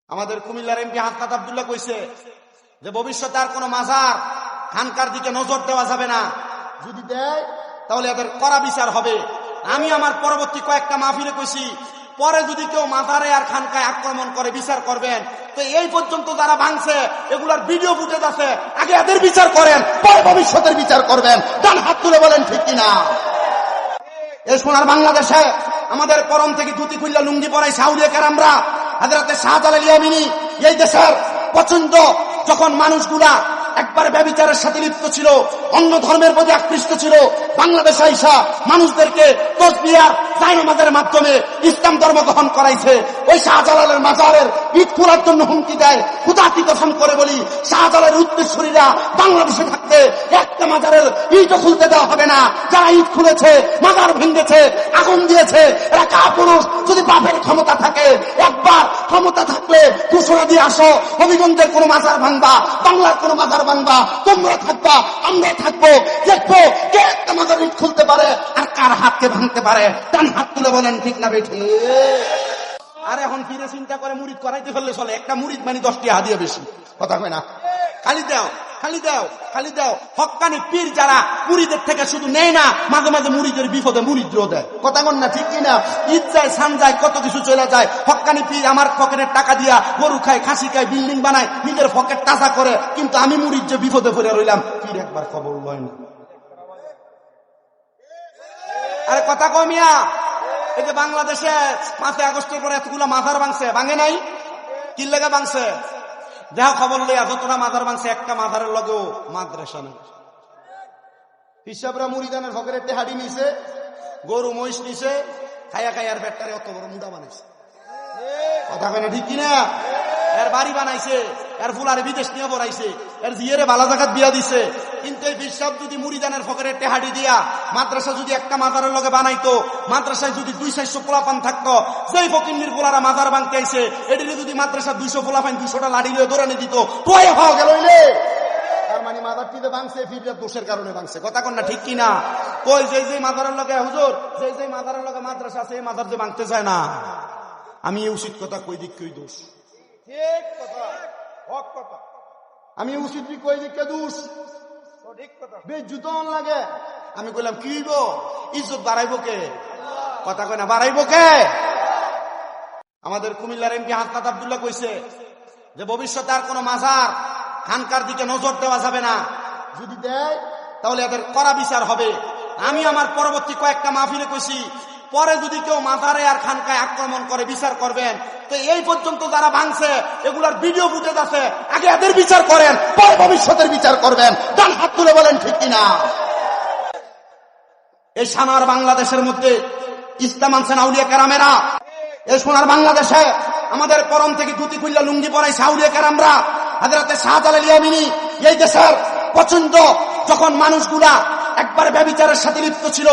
আমাদের কুমিল্লার এমপি হাসনাত আব্দুল্লাহ কইছে যে ভবিষ্যতে আর কোনো মাজার খানকার দিকে নজর দেওয়া যাবে না, যদি দেয় তাহলে এদের কড়া বিচার হবে। আমি আমার পরবর্তী কয়েকটা মাহফিলে কইছি, পরে যদি কেউ মাজারে আর খানকায় আক্রমণ করে বিচার করবেন। তো এই পর্যন্ত যারা ভাঙছে এগুলার ভিডিও ফুটেজ আছে, আগে এদের বিচার করেন, পরে ভবিষ্যতের বিচার করবেন। ডান হাত তুলে বলেন ঠিক কিনা? এই সোনার বাংলাদেশে আমাদের পরম থেকে ধুতি খুললা লুঙ্গি পরাই সাউলিয়া কেরামরা, হযরতে শাহজালাল ইয়ামিনী এই দেশের পছন্দ যখন মানুষগুলা একবারে ব্যভিচারের সাথে লিপ্ত ছিল, অন্য ধর্মের প্রতি আকৃষ্ট ছিল, বাংলাদেশে আইসা মানুষদেরকে তাসবিয়ার জায়নামাজের মাধ্যমে ইসলাম ধর্ম গ্রহণ করাইছে। ওই শাহজালালের মাজারের ইট খোলার জন্য হুমকি দেয়। খুদাতি কসম করে বলি, শাহজালালের উত্তরসূরিরা বাংলাদেশে থাকতে একটা মাজারের ইটও খুলতে দেওয়া হবে না। যারা ইট খুলেছে, মাজার ভেঙেছে, আগুন দিয়েছে, এরা কাপুরুষ। যদি বাপের ক্ষমতা থাকে, একবার ক্ষমতা থাকলে ঘোষণা দিয়ে আসো, হবিগঞ্জের কোনো মাজার ভাঙবা, বাংলার কোনো মাজার ভাঙবা, তোমরা থাকবা, আমরা থাকবো, দেখবো কে একটা মাজার ইট খুলতে পারে আর কার হাতকে ভাঙতে পারে। ডান হাত তুলে বলেন ঠিক না বেঠি? আর এখন ফিরে চিন্তা করে মুরিদ করাইতে ফেললে চলে, একটা মুরিদ মানে 10টি হাদিয়া বেশি, কথা কয় না? খালি দাও, খালি দাও, খালি দাও। হক্কানি পীর যারা মুরিদের থেকে শুধু নেয় না, মাঝে মাঝে মুরিদের বিপদে মুরিদও দেয়, কথা কন না ঠিক কিনা? ঈদ যায়, সান যায়, কত কিছু চলে যায়। হক্কানি পীর আমার পকেটের টাকা দিয়া গরু খায়, খাসি খায়, বিল্ডিং বানায়, নিজের পকেট টাকা করে, কিন্তু আমি মুরিদ যে বিপদে পড়ে রইলাম, পীর একবার খবর লয় না। আরে কথা কমিয়া, এই যে বাংলাদেশে 5 আগস্টের পরে এতগুলো মাজার ভাঙছে, ভাঙে নাই? কি লেগে ভাঙছে? দেহ খবর লইয়া যতটা মাজার ভাঙছে, একটা মাজারের লগেও মাদ্রাসা নেই। হিসাবরা মুরিদানের ফকের টেহাডি নিছে, গরু মহিষ নিছে, খাইয়া খাইয়ার পেটটারে অত বড় মুডা বানাইছে, কথা কয় না ঠিক কিনা? এর বাড়ি বানাইছে, এর ফুলারে বিদেশ নিয়ে পড়াইছে, এর জিয়েরে বালা জাগাত বিয়া দিছে। কিন্তু এই বিশ্বাস যদি মুরিদানের ফকের টেহাডি দিয়া মাদ্রাসা যদি একটা মাজারের লগে বানাইতো, মাদ্রাসায় যদি 200 পোলাপান থাকতো, যেই ফকিন্নির পোলারা মাজার ভাঙতে আইছে, এটিরে যদি মাদ্রাসা 200 পোলাপান 200টা লাড়ি লিয়ে দৌড়ানি দিত, তোয়ে হওয়া গেল। তার মানে মাজারটিতে ভাঙছে ফিরটা দোষের কারণে ভাঙছে, কথা কন না ঠিক কিনা? কই যে মাজারের লগে হুজুর, যে মাজারের লগে মাদ্রাসা আছে, এই মাজার যে ভাঙতে চায় না। আমি এই উচিত কথা কই দিক কই দোষ? ঠিক কথা, হক কথা। আমি উচিত কই দিক কে দোষ? ঠিক কথা। বেজুতন লাগে। আমি কইলাম কি হইব? ইজ্জত বাড়াইবো কে? কথা কয় না, বাড়াইবো কে? আমাদের কুমিল্লার এমপি হাসনাত আব্দুল্লাহ কইছে যে ভবিষ্যতে আর কোনো মাজার খানকার দিকে নজর দেওয়া যাবে না, যদি দেয় তাহলে এদের কড়া বিচার হবে। আমি আমার পরবর্তী কয়েকটা মাহফিলে কইছি, পরে যদি কেউ মাজারে আর খানকায় আক্রমণ করে বিচার করবেন। তো এই পর্যন্ত যারা ভাঙছে এগুলার ভিডিও ফুটেজ আছে, আগে এদের বিচার করেন, পরে ভবিষ্যতের বিচার করবেন। ডান হাত তুলে বলেন ঠিক কিনা? এই সোনার বাংলাদেশের মধ্যে ইসলাম আনছেন আউলিয়া কেরামেরা। এই সোনার বাংলাদেশে আমাদের পরম থেকে ধুতি খুললা লুঙ্গি পরাই সাউলিয়া কেরামরা, হযরতে শাহজালাল ইয়ামিনী এই দেশের পছন্দ যখন মানুষগুলা একবারে ব্যভিচারের সাথে লিপ্ত ছিল,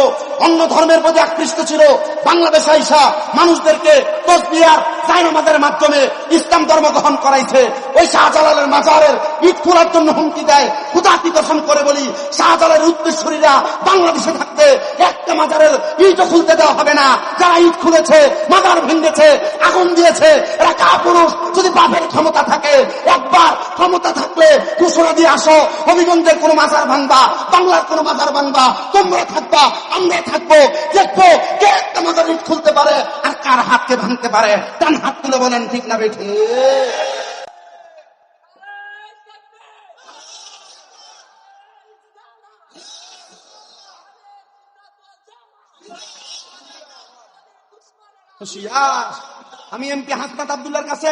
অন্য ধর্মের প্রতি আকৃষ্ট ছিল, বাংলাদেশে আইসা মানুষদেরকে তাসবিয়ার জায়নামাজের মাধ্যমে ইসলাম ধর্ম গ্রহণ করাইছে। ওই শাহজালালের মাজারের ইট খোলার জন্য হুমকি দেয়। খুদাতি কসম করে বলি, শাহজালালের উত্তরসূরিরা বাংলাদেশে থাকতে একটা মাজারের ইটও খুলতে দেওয়া হবে না। যারা ইট খুলেছে, মাজার ভেঙেছে, আগুন দিয়েছে, এরা কাপুরুষ। যদি বাপের ক্ষমতা থাকে, একবার ক্ষমতা থাকলে ঘোষণা দিয়ে আসো, হবিগঞ্জের কোনো মাজার ভাঙবা, বাংলার কোনো মাজার ভাঙবা, তোমরা থাকবা, আমরা থাকবো, দেখবো কে একটা মাজার ইট খুলতে পারে আর কার হাতকে ভাঙতে পারে। ডান হাত তুলে বলেন ঠিক না বেঠি? আমি এমপি হাসনাত আব্দুল্লাহর কাছে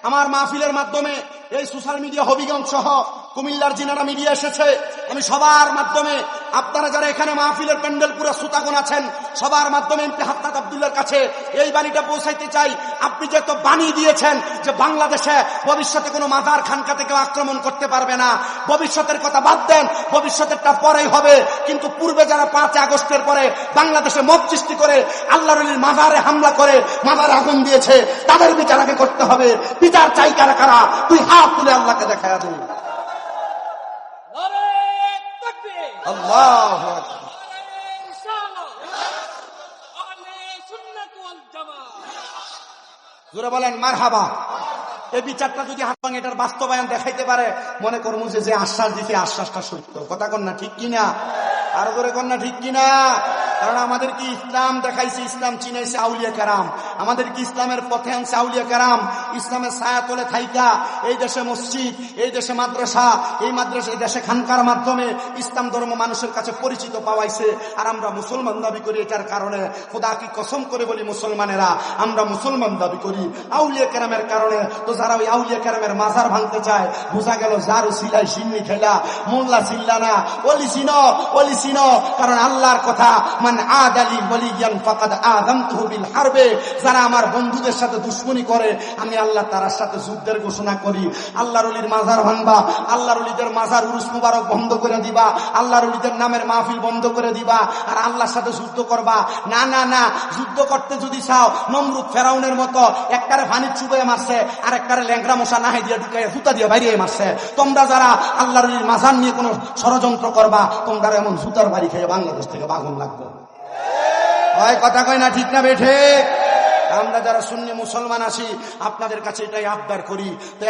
আমার মাহফিলের মাধ্যমে এই সোশ্যাল মিডিয়া হবিগঞ্জ সহ কুমিল্লার জিনারা মিডিয়া এসেছে, আমি সবার মাধ্যমে, আপনারা যারা এখানে মাহফিলের প্যান্ডেল পুরো সুতাগুন আছেন, সবার মাধ্যমে এমপি হাসনাত আব্দুল্লাহর কাছে এই বাণীটা পৌঁছাইতে চাই। আপনি যে তো বাণী দিয়েছেন যে বাংলাদেশে ভবিষ্যতে কোনো মাজার খানকা থেকে আক্রমণ করতে পারবে না, ভবিষ্যতের কথা বাদ দেন, ভবিষ্যতেরটা পরেই হবে। কিন্তু পূর্বে যারা 5 আগস্টের পরে বাংলাদেশে মব সৃষ্টি করে আল্লাহর ওলির মাজারে হামলা করে মাজারে আগুন দিয়েছে, তাদের বিচার আগে করতে হবে। বিচার চাই কারা কারা? তুই হাত তুলে আল্লাহকে দেখায়া দে। আল্লাহু আকবার। জোরে বলেন মারহাবা। এই বিচারটা যদি হাতবাং এটার বাস্তবায়ন দেখাইতে পারে, মনে করবো যে আশ্বাস দিতে আশ্বাসটা সত্য। কথা কন না ঠিক কিনা? আরো করে কন না ঠিক কিনা? কারণ আমাদের কি ইসলাম দেখাইছে, ইসলাম চিনাইছে আউলিয়া কেরাম, আমাদের কি ইসলামের পথে আনছে আউলিয়া কেরাম। ইসলামের ছায়া তলে থাইকা এই দেশে মসজিদ, এই দেশে মাদ্রাসা, এই দেশে খানকার মাধ্যমে ইসলাম ধর্ম মানুষের কাছে পরিচিত পাওয়াইছে। আর আমরা মুসলমান দাবি করি। এটার কারণে খোদা কি কসম করে বলি, মুসলমানেরা আমরা মুসলমান দাবি করি আউলিয়া কেরামের কারণে। তো যারা ওই আউলিয়া কেরামের মাজার ভাঙতে চায়, বোঝা গেল যারু সিলাই সিন্নি খেলা, মোল্লা চিল্লা না, অলি চিনো, অলি চিনো। কারণ আল্লাহর কথা, মান আদালি ওয়ালিয়ান ফাকাদ আযামতুহু বিল হারবে, যারা আমার বন্ধুদের সাথে দুশমনি করে আমি আল্লাহ তার সাথে যুদ্ধের ঘোষণা করি। আল্লাহর ওলির মাজার ভাঙবা, আল্লাহর ওলিদের মাজার উরুস মুবারক বন্ধ করে দিবা, আল্লাহর ওলিদের নামের মাহফিল বন্ধ করে দিবা, আর আল্লাহর সাথে যুদ্ধ করবা। না না না, যুদ্ধ করতে যদি চাও নমরুদ ফেরাউনের মতো একটারে পানির চুবাইয়ে মারছে আর একটারে ল্যাংরা মশা নাহে দিয়ে ঢুকে জুতা দিয়ে বাইরে মারছে। তোমরা যারা আল্লাহর ওলির মাজার নিয়ে কোনো ষড়যন্ত্র করবা, তোমরা এমন জুতার বাড়ি খেয়ে বাংলাদেশ থেকে বাগুন লাগবে। হয় কথা কয় না ঠিক না বেঠে? আমরা যারা সুন্নি মুসলমান আছি আপনাদের কাছে এটাই আবদার করি। তো